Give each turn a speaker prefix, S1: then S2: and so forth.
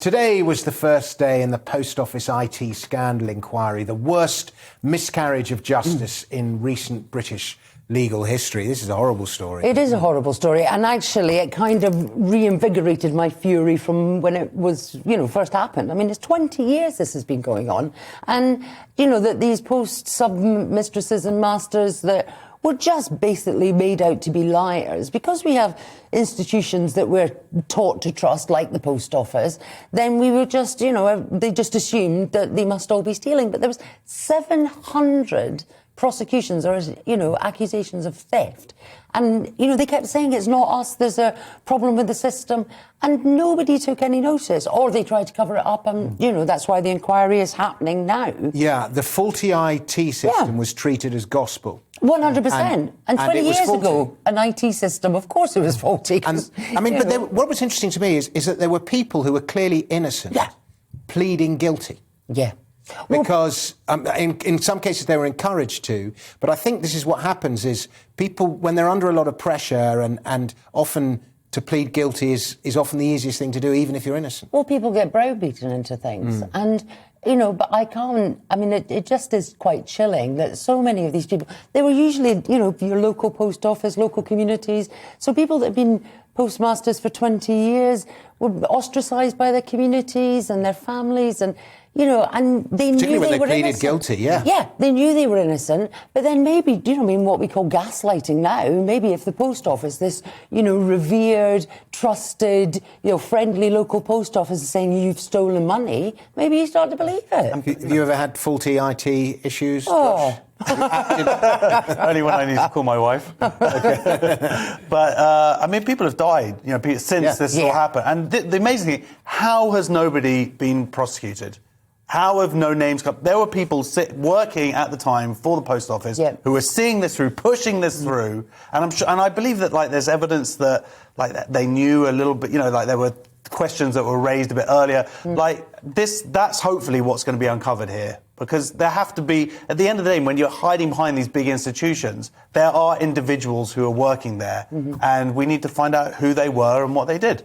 S1: Today was the first day in the Post Office IT scandal inquiry, the worst miscarriage of justice in recent British legal history. This is a horrible story.
S2: It is a horrible story, and actually it kind of reinvigorated my fury from when it was, first happened. I mean, it's 20 years this has been going on, and, that these post-sub-mistresses and masters that were just basically made out to be liars. Because we have institutions that we're taught to trust, like the post office, then we were just, they just assumed that they must all be stealing. But there was 700 prosecutions or, accusations of theft. And, they kept saying it's not us, there's a problem with the system. And nobody took any notice, or they tried to cover it up. And, that's why the inquiry is happening now.
S1: Yeah, the faulty IT system was treated as gospel.
S2: 100%. And 20 years ago, an IT system, of course it was faulty.
S1: What was interesting to me is that there were people who were clearly innocent pleading guilty.
S2: Yeah.
S1: Because in some cases they were encouraged to, but I think this is what happens is people, when they're under a lot of pressure and often to plead guilty is often the easiest thing to do, even if you're innocent.
S2: Well, people get browbeaten into things. And, but I can't, it just is quite chilling that so many of these people, they were usually, your local post office, local communities. So people that have been postmasters for 20 years were ostracised by their communities and their families and, and they knew they were
S1: pleaded
S2: innocent.
S1: Guilty, yeah.
S2: Yeah, they knew they were innocent, but then maybe, what we call gaslighting now, maybe if the post office, this, revered, trusted, friendly local post office is saying you've stolen money, maybe you start to believe it.
S1: Have you ever had faulty IT issues?
S2: Oh.
S3: Only when I need to call my wife. But, people have died, since this all happened. And the amazing thing, how has nobody been prosecuted? How have no names come? There were people working at the time for the post office who were seeing this through, pushing this through, and I'm sure, and I believe that there's evidence that they knew a little bit, there were questions that were raised a bit earlier. That's hopefully what's going to be uncovered here, because there have to be, at the end of the day, when you're hiding behind these big institutions, there are individuals who are working there, and we need to find out who they were and what they did.